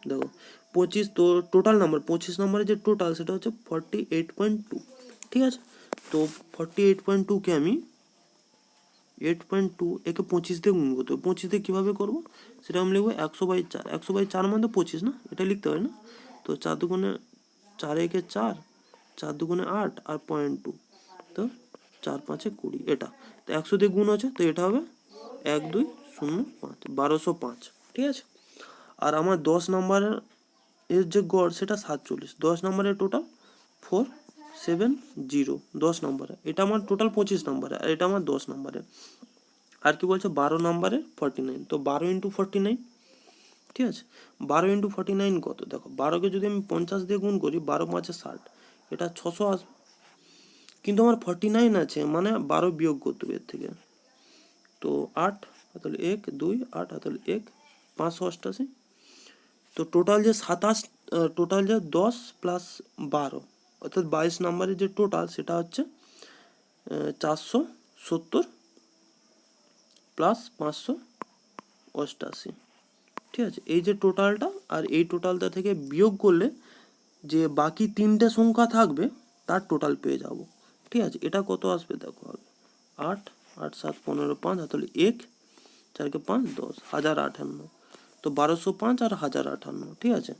দেখো 25 তো টোটাল নাম্বার 25 নম্বরের যে টোটাল সেটা হচ্ছে 48.2 ঠিক আছে তো 48.2 কে আমি 8.2 একে 25 দিয়ে গুণ করতে হবে 25 দিয়ে কিভাবে করব সেটা আমি লিখব 100/4 100/4 মানে 25 না এটা লিখতে হয় না তো 4 দুগুণে 4 একে 4 4 দুগুণে 8 আর 0.2 তো 4 5 20 এটা তো 100 দিয়ে গুণ আছে তো এটা হবে 1205 1205 ঠিক আছে আর আমার 10 নম্বরের এর যে গড় সেটা 47 10 নম্বরের টোটাল 470 10 নম্বরে এটা আমার টোটাল 25 নম্বরে আর এটা আমার 10 নম্বরে আর কি বলছে 12 নম্বরে 49 তো 12 * 49 ঠিক আছে 12 * 49 কত দেখো 12 কে যদি আমি 50 দিয়ে গুণ করি 12 × 5 = 60 এটা 600 আসবে কিন্তু আমার 49 আছে মানে 12 বিয়োগ করতে হবে এর থেকে তো 8 তাহলে 1 2 8 তাহলে 1 588 তো টোটাল যে 27 টোটাল যে 10 + 12 অর্থাৎ 22 নম্বরের যে টোটাল সেটা হচ্ছে 470 + 588 ঠিক আছে এই যে টোটালটা আর এই টোটালটা থেকে বিয়োগ করলে যে বাকি তিনটে সংখ্যা থাকবে তার টোটাল পেয়ে যাব ঠিক আছে এটা কত আসবে দেখো 8 8 7 15 5 তাহলে 1 4 কে 5 10 1058 তো 1205 আর 1058, ঠিক আছে,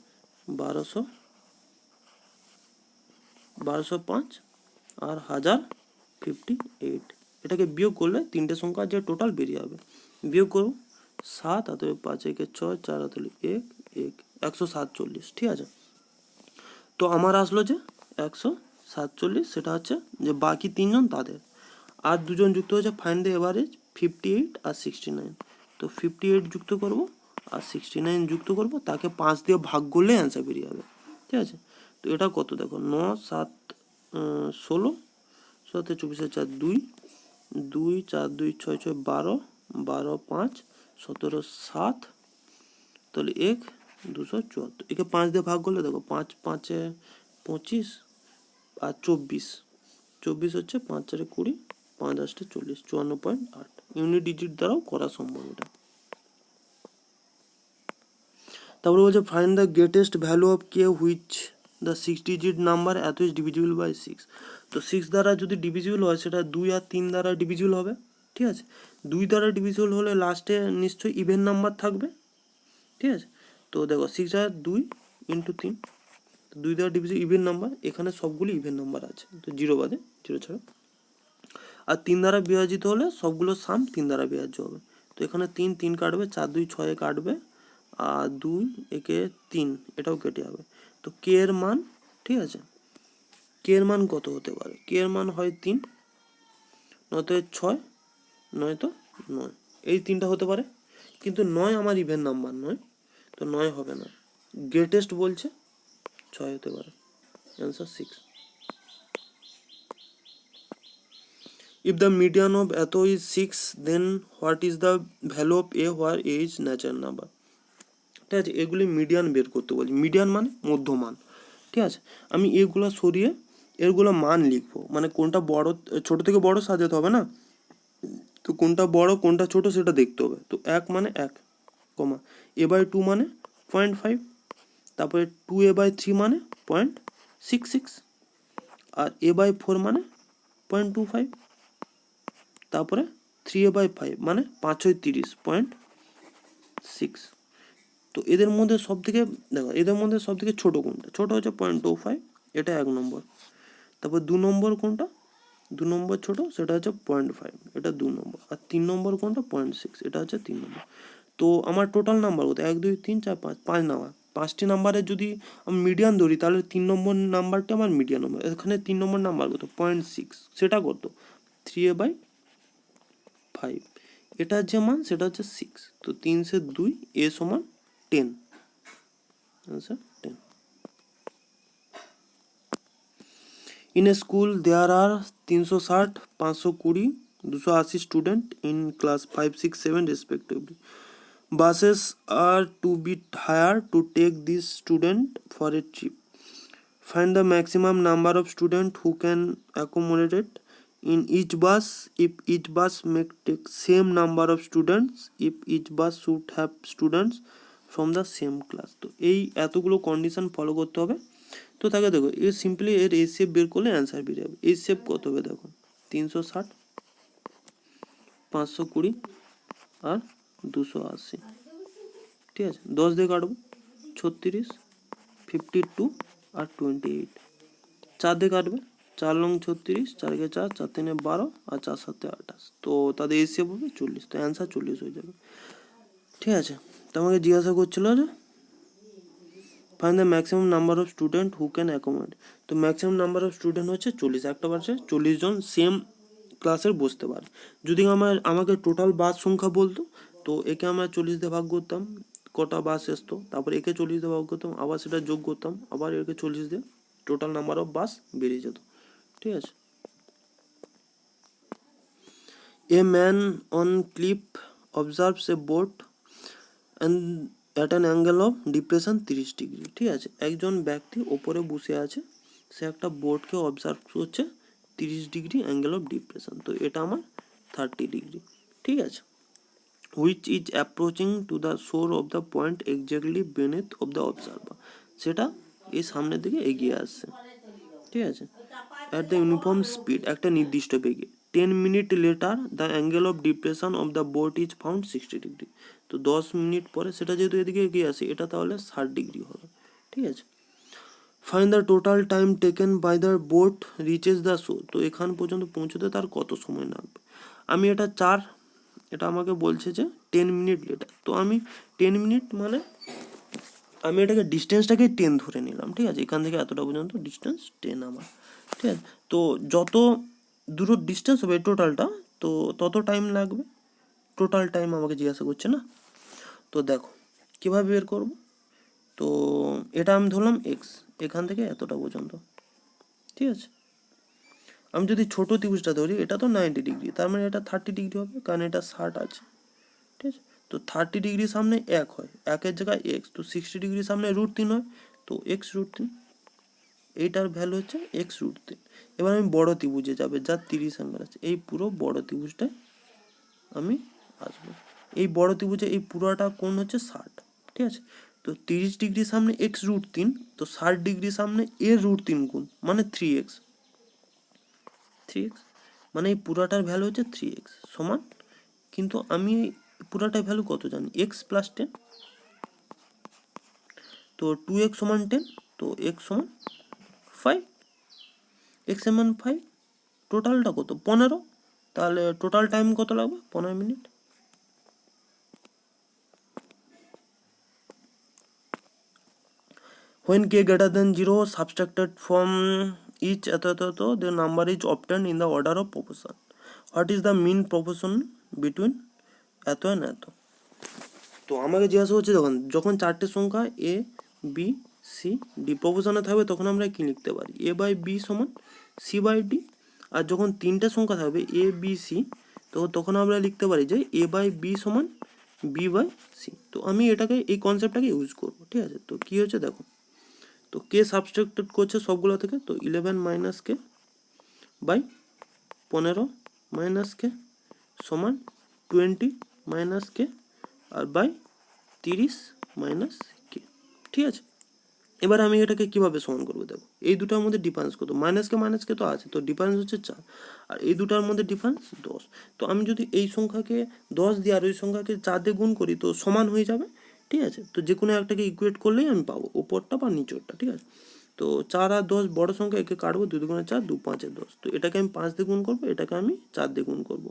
1205 আর 1058, এটাকে বিয়োগ করলে তিনটে সংখ্যা যে টোটাল বেরিয়ে যাবে। বিয়োগ করব 7 আর 5 একে 6, 4 আর 1 1, 147, ঠিক আছে। তো আমার আসলো যে 147, সেটা হচ্ছে যে বাকি তিনজন তাদের, আর দুজন যুক্ত হয়েছে ফাইন্ড দ্য এভারেজ 58 আর 69। তো 58 যুক্ত করব আর 69 যুক্ত করব, তাকে 5 দিয়ে ভাগ করলে অ্যান্সার বেরিয়ে যাবে, ঠিক আছে। তো এটা কত দেখো, 9 7 16, 7 24 4 2 2 4 2 6 6 12 12 5 17 7, তাহলে 1 274। একে 5 দিয়ে ভাগ করলে দেখো 5 5 25 আর 24 হচ্ছে 5 4 20 5 8 40, 54.8 ইউনিট ডিজিট দ্বারাও করা সম্ভব এটা। তারপরে বলছে find the greatest value of K which the 6 digit number এত ইজ ডিভিজিবল বাই 6। তো 6 দ্বারা যদি ডিভিজিবল হয় সেটা 2 আর 3 দ্বারা ডিভিজিবল হবে, ঠিক আছে। 2 দ্বারা ডিভিজিবল হলে লাস্টে নিশ্চয়ই ইভেন নাম্বার থাকবে, ঠিক আছে। তো দেখো 6 আর 2 ইন্টু 3, 2 দ্বারা ডিভিজিবল ইভেন নাম্বার, এখানে সবগুলি ইভেন নাম্বার আছে, তো 0 বাদে 0 ছাড়া। আর 3 দ্বারা বিভাজিত হলে সবগুলো সাম 3 দ্বারা বিভাজ্য হবে। তো এখানে 3 3 কাটবে, 4 2 6 কাটবে, আর 2 একে 3, এটাও কেটে যাবে। তো কে এর মান, ঠিক আছে, কে এর মান কত হতে পারে? কে এর মান হয় 3, নয়তো 6, নয়তো 9, এই তিনটা হতে পারে। কিন্তু 9 আমার ইভেন নাম্বার নয়, তো 9 হবে না। গ্রেটেস্ট বলছে 6 হতে পারে, answer 6। If the median of এত is 6, then what is the value of a where a is natural number? ঠিক আছে, এগুলি মিডিয়ান বের করতে বলি। মিডিয়ান মানে মধ্যমান, ঠিক আছে। আমি এগুলো সরিয়ে এগুলো মান লিখবো, মানে কোনটা বড়, ছোট থেকে বড় সাজাতে হবে না, তো কোনটা বড় কোনটা ছোট সেটা দেখতে হবে। তো 1 মানে 1, কমা a/2 মানে 0.5, তারপরে 2a/3 মানে 0.66, আর a/4 মানে 0.25, তারপরে 3a/5 মানে 5×30.6। তো এদের মধ্যে সব থেকে দেখো, এদের মধ্যে সব থেকে ছোটো কোনটা? ছোটো হচ্ছে 0.25, এটা 1 নম্বর। তারপর 2 নম্বর কোনটা? 2 নম্বর ছোটো, সেটা হচ্ছে 0.5, এটা 2 নম্বর। আর 3 নম্বর কোনটা? 0.6, এটা হচ্ছে 3 নম্বর। তো আমার টোটাল নাম্বার কত? 1 2 3 4 5, 5 নাম্বার। 5টি নাম্বারের যদি আমি মিডিয়ান ধরি তাহলে 3 নম্বর নাম্বারটা আমার মিডিয়ান নম্বর। এখানে 3 নম্বর নাম্বার কত? 0.6, সেটা কত? 3a/5, এটার যে মান সেটা হচ্ছে 6। তো 3 से 2 a সমান 10, answer 10। In a school there are 360, 520, 280 students in class 5 6 7 respectively. Buses are to be hired to take these students for a trip. Find the maximum number of students who can accommodate in each bus if each bus may take same number of students, if each bus should have students from the same class. তো এই এতগুলো condition follow করতে হবে। তো তাকে দেখো, এ simply এর এই শেপ বের করলে অ্যান্সার বেরিয়ে যাবে। এই শেপ কত হবে দেখো, 360, 520 আর 280, ঠিক আছে। 10 দিয়ে কাটবো, 36, 52 আর 28। 4 দিয়ে কাটবে, 4 লং 36, 4 কে 4, 4 3 12 আর 4 7 28। তো তাদের এই শেপ হবে 40, তো অ্যান্সার 40 হয়ে যাবে, ঠিক আছে। তো আমাকে জিজ্ঞাসা করছিল যে find the maximum number of student who can accommodate. তো ম্যাক্সিমাম নাম্বার অফ স্টুডেন্ট হচ্ছে 40, একটা বাসে 40 জন সেম ক্লাসের বসতে পারে। যদি আমাকে টোটাল বাস সংখ্যা বলতো, তো একে আমরা 40 দিয়ে ভাগ করতাম, কটা বাস আসতো, তারপর একে 40 দিয়ে ভাগ করতাম, আবার সেটা যোগ করতাম, আবার একে 40 দিয়ে, টোটাল নাম্বার অফ বাস বেরিয়ে যেত, ঠিক আছে। A man on clip observes a boat and at an angle of depression 30 degree, ঠিক আছে। একজন ব্যক্তি ওপরে বসে আছে, সে একটা বোর্ডকে অবজার্ভ করছে 30 ডিগ্রি অ্যাঙ্গেল অফ ডিপ্রেশন, তো এটা আমার 30 ডিগ্রি, ঠিক আছে। Which is approaching to the শোর of the point exactly বেনেথ of the observer, সেটা এই সামনের দিকে এগিয়ে আসছে, ঠিক আছে। অ্যাট দ্য ইউনিফর্ম স্পিড, একটা নির্দিষ্ট বেগে, 10 minute letter the angle of depression of the BOT is found 60 degree. তো 10 মিনিট পরে সেটা যেহেতু এদিকে এগিয়ে আসে, এটা তাহলে 60 ডিগ্রি হবে, ঠিক আছে। Find the total time taken by the boat reaches the shore. তো এখান পর্যন্ত পৌঁছতে তার কত সময় লাগবে। আমি এটা আমাকে বলছে যে 10 মিনিট লেটার। তো আমি 10 মিনিট মানে আমি এটাকে ডিস্টেন্সটাকে 10 ধরে নিলাম, ঠিক আছে। এখান থেকে এতটা পর্যন্ত ডিস্টেন্স 10 আমার, ঠিক আছে। তো যত দূর ডিস্টেন্স হবে টোটালটা, তো তত টাইম লাগবে। টোটাল টাইম আমাকে জিজ্ঞাসা করছে না। তো দেখো কীভাবে বের করব। তো এটা আমি ধরলাম এক্স, এখান থেকে এতটা পর্যন্ত, ঠিক আছে। আমি যদি ছোট ত্রিভুজটা ধরি, এটা তো 90 ডিগ্রি, তার মানে এটা 30 ডিগ্রি হবে, কারণ এটা 60 আছে, ঠিক আছে। তো 30 ডিগ্রি সামনে 1 হয়, 1-এর জায়গায় এক্স, তো 60 ডিগ্রি সামনে √3 হয়, তো এক্স √3, এইটার ভ্যালু হচ্ছে এক্স √3। এবার আমি বড় ত্রিভুজে যাবে, যার 30 অ্যাঙ্গেল আছে, এই পুরো বড় ত্রিভুজটায় আমি আসবো। এই বড় ত্রিভুজে এই পুরোটা কোণ হচ্ছে 60, ঠিক আছে। তো 30 ডিগ্রি সামনে এক্স √3, তো 60 ডিগ্রি সামনে এর √3 গুণ, মানে 3x, মানে এই পুরাটার ভ্যালু হচ্ছে 3x সমান, কিন্তু আমি পুরাটার ভ্যালু কত জানি, x + 10, তো 2x সমান 10, তো x সমান 5, x সমান 5, টোটালটা কত 15, তাহলে টোটাল টাইম কত লাগবে 15 minute. When k greater than 0 subtracted from each the number is obtained in the order of proportion. What is the mean proportion between এত and এত। তো আমাকে জিজ্ঞাসা হচ্ছে যখন চারটে সংখ্যা এ বি সি ডি প্রপোর্শনে থাকবে, তখন আমরা কি লিখতে পারি, a/b সমান c/d। আর যখন তিনটে সংখ্যা থাকবে এ বি সি, তো তখন আমরা লিখতে পারি যে a/b সমান b/c। তো আমি এটাকে এই কনসেপ্টটাকে ইউজ করব, ঠিক আছে। তো কি হচ্ছে দেখো, তো কে সাবস্ট্রাক্টেড করছে সবগুলো থেকে, তো 11 - k বাই 15 - k সমান 20 - k আর বাই 30 - k, ঠিক আছে। এবার আমি এটাকে কিভাবে সমান করবো, দেখো এই দুটার মধ্যে ডিফারেন্স কত, -k তো আছে, তো ডিফারেন্স হচ্ছে 4, আর এই দুটার মধ্যে ডিফারেন্স 10। তো আমি যদি এই সংখ্যাকে 10 দিয়ে আর ওই সংখ্যাকে 4 দিয়ে গুণ করি, তো সমান হয়ে যাবে, ঠিক আছে। তো যে কোনো একটাকে ইকুয়েট করলেই আমি পাবো উপরটা বা নিচেরটা, ঠিক আছে। তো 4 আর 10 বড় সংখ্যা, একে কাটবো, 2 × 4, 2 × 5 = 10। তো এটাকে আমি 5 দিয়ে গুণ করবো, এটাকে আমি 4 দিয়ে গুণ করবো,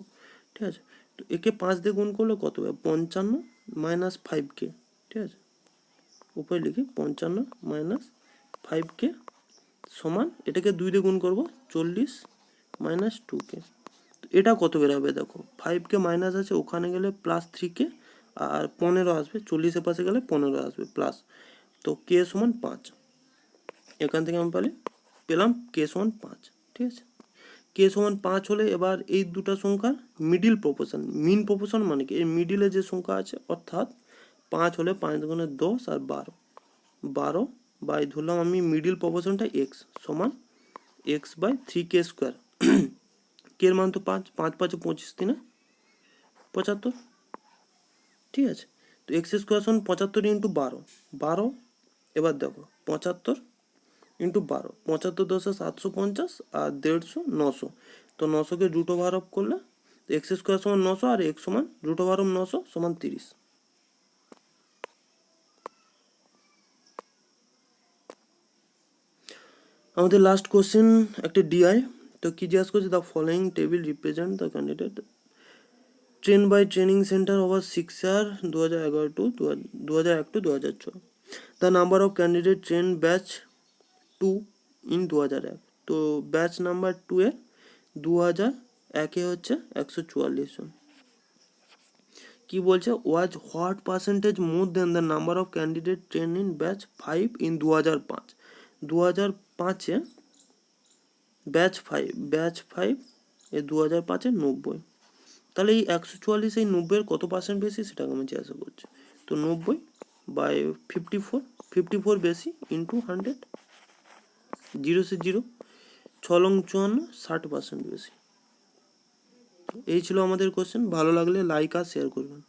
ঠিক আছে। তো একে 5 দিয়ে গুণ করলে কত হবে, 55 - 5k, ঠিক আছে। উপরে লিখি 55 - 5k সমান, এটাকে 2 দিয়ে গুণ করবো, 40 - 2k। এটা কত বেরোবে দেখো, 5k মাইনাস আছে, ওখানে গেলে +3k, আর 15 আসবে, 40-এর পাশে গেলে 15 আসবে প্লাস, তো k সমান 5। এখান থেকে আমি পেলাম k সমান 5, ঠিক আছে। k সমান 5 হলে এবার এই দুটো সংখ্যার মিডিল প্রপোর্শন, মিন প্রপোর্শন মানে কি, এই মিডিলে যে সংখ্যা আছে, অর্থাৎ 5 হলে 5 × 10 আর 12 বাই ধরলাম আমি মিডিল প্রপোর্শনটা x সমান x/3k²। k এর মান তো 5, 5 × 5 = 25, 3 = 75, ঠিক আছে। তো x² সমান 75 × 12, এবার দেখো 75 × 12, 75 × 10 = 750, আর 150 900, তো 900-কে √ওভার করলে x² সমান 900 আর x সমান √900 সমান 30। আমাদের লাস্ট কোশ্চেন একটা ডিআই। তো কি জিজ্ঞাসা করছে, the following table represent the candidate train by training centre over 6 year 2001 to 2006, the number of candidate train batch 2 in 2001। তো ব্যাচ নাম্বার 2 এ 2001-এ হচ্ছে 144 জন। কি বলছে, was what percentage more than the number of candidate train in batch 5 in 2005। 2005-এ batch 5 এ 2005-এ 90। তাহলে এই 144, এই 90-এর কত পার্সেন্ট বেশি সেটাকে আমি জিজ্ঞাসা করছি। তো 90/54, 54 বেশি ইন্টু 100, 0 से 0, 6 × 54, 60% বেশি। এই ছিল আমাদের কোশ্চেন। ভালো লাগলে লাইক আর শেয়ার করবেন।